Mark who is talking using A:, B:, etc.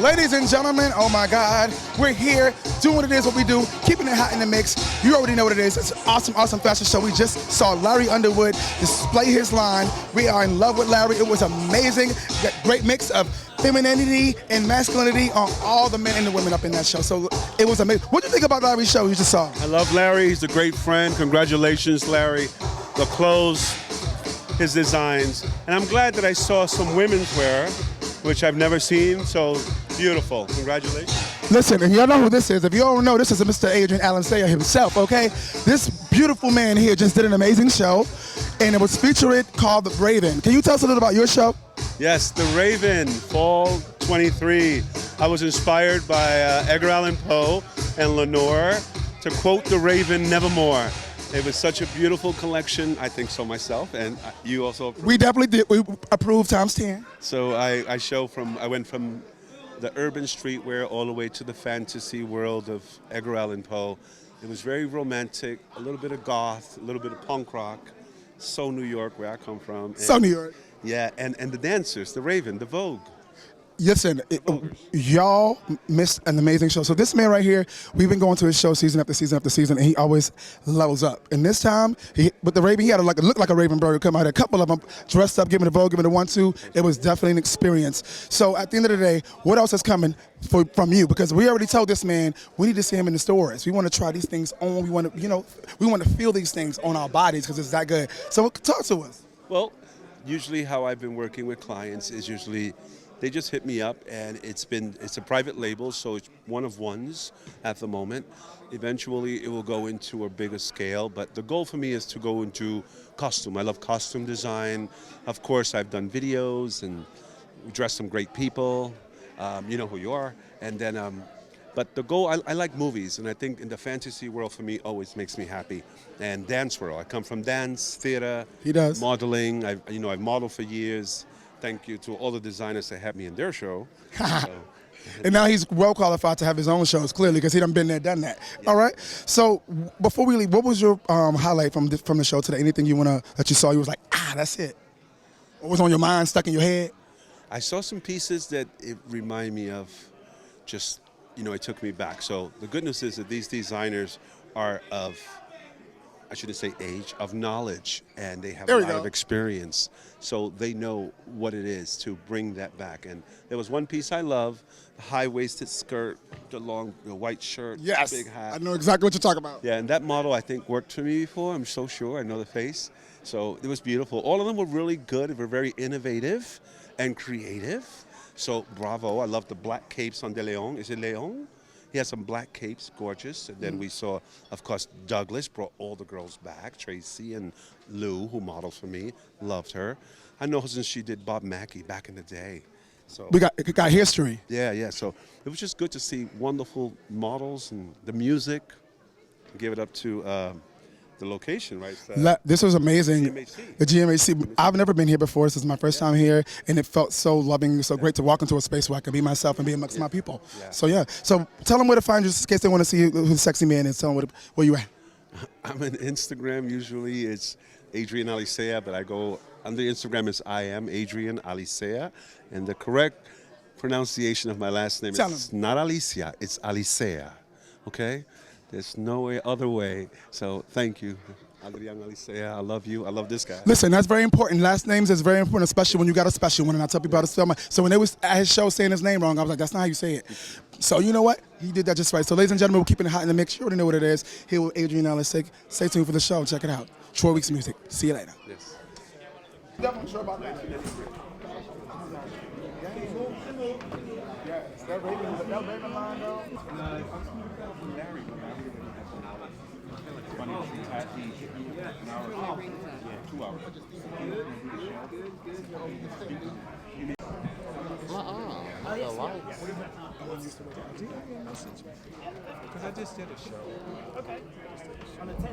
A: Ladies and gentlemen, oh my God, we're here doing what it is, what we do, keeping it hot in the mix. You already know what it is. It's an awesome, awesome fashion show. We just saw Larry Underwood display his line. We are in love with Larry. It was amazing. Great mix of femininity and masculinity on all the men and the women up in that show. So it was amazing. What do you think about Larry's show you just saw?
B: I love Larry. He's a great friend. Congratulations, Larry. The clothes, his designs. And I'm glad that I saw some women's wear, which I've never seen, so beautiful. Congratulations.
A: Listen, and y'all know who this is. If you don't know, this is Mr. Adrian Allen Sayer himself, okay? This beautiful man here just did an amazing show, and it was featured called The Raven. Can you tell us a little about your show?
B: Yes, The Raven, Fall 23. I was inspired by Edgar Allan Poe and Lenore to quote The Raven, nevermore. It was such a beautiful collection. I think so myself, and you also approved.
A: We definitely did. We approved times 10.
B: So I went from the urban streetwear all the way to the fantasy world of Edgar Allan Poe. It was very romantic, a little bit of goth, a little bit of punk rock. So New York, where I come from. And,
A: So New York.
B: Yeah, and the dancers, the Raven, the Vogue.
A: Listen, y'all missed an amazing show. So this man right here, we've been going to his show season after season after season, and he always levels up. And this time, with the Raven, he had look like a Raven burger come out. A couple of them dressed up, giving the Vogue, giving the 1-2. It was definitely an experience. So at the end of the day, what else is coming from you? Because we already told this man we need to see him in the stores. We want to try these things on. We want to, we want to feel these things on our bodies because it's that good. So talk to us.
B: Well, usually how I've been working with clients is usually they just hit me up, and it's a private label, so it's one of ones at the moment. Eventually, it will go into a bigger scale, but the goal for me is to go into costume. I love costume design. Of course, I've done videos and dressed some great people. You know who you are, and then. But the goal, I like movies, and I think in the fantasy world for me always makes me happy. And dance world, I come from dance, theater,
A: He does.
B: modeling. I've modeled for years. Thank you to all the designers that had me in their show. So,
A: And now he's well qualified to have his own shows, clearly, because he done been there, done that. All right. So before we leave, what was your highlight from the show today? Anything that you saw, you was like, that's it. What was on your mind, stuck in your head?
B: I saw some pieces that it remind me of just, it took me back. So the good news is that these designers are of, I shouldn't say age, of knowledge, and they have a lot of experience. So they know what it is to bring that back. And there was one piece I love, the high-waisted skirt, the long white shirt,
A: Yes.
B: big hat.
A: I know exactly what you're talking about.
B: Yeah, and that model I think worked for me before. I'm so sure. I know the face. So it was beautiful. All of them were really good. They were very innovative and creative. So bravo. I love the black capes on DeLeon. Is it Leon? He has some black capes, gorgeous. And then we saw, of course, Douglas brought all the girls back. Tracy and Lou, who modeled for me, loved her. I know since she did Bob Mackie back in the day. So
A: We got history.
B: yeah. So it was just good to see wonderful models and the music. Give it up to the location, right?
A: This was amazing.
B: GMHC.
A: The GMHC. I've never been here before. This is my first time here, and it felt so loving, so great to walk into a space where I can be myself and be amongst my people.
B: Yeah.
A: So yeah. So tell them where to find you, just in case they want to see who the sexy man is. Tell them where you at.
B: I'm on Instagram. Usually it's Adrian Alicea, but I go under Instagram is I am Adrian Alicea, and the correct pronunciation of my last name
A: Tell
B: is not Alicia, it's Alicea. Okay? There's no other way. So thank you, Adrian Alicea. I love you. I love this guy.
A: Listen, that's very important. Last names is very important, especially when you got a special one. And I tell people how to spell my. So when they was at his show saying his name wrong, I was like, that's not how you say it. So you know what? He did that just right. So ladies and gentlemen, we're keeping it hot in the mix. You already know what it is. Here with Adrian Alicea. Stay tuned for the show. Check it out. Troy Weeks Music. See you later.
B: Yes.
A: Definitely sure about that. Yes, that Raven line though.
C: Because I just did a show. Okay.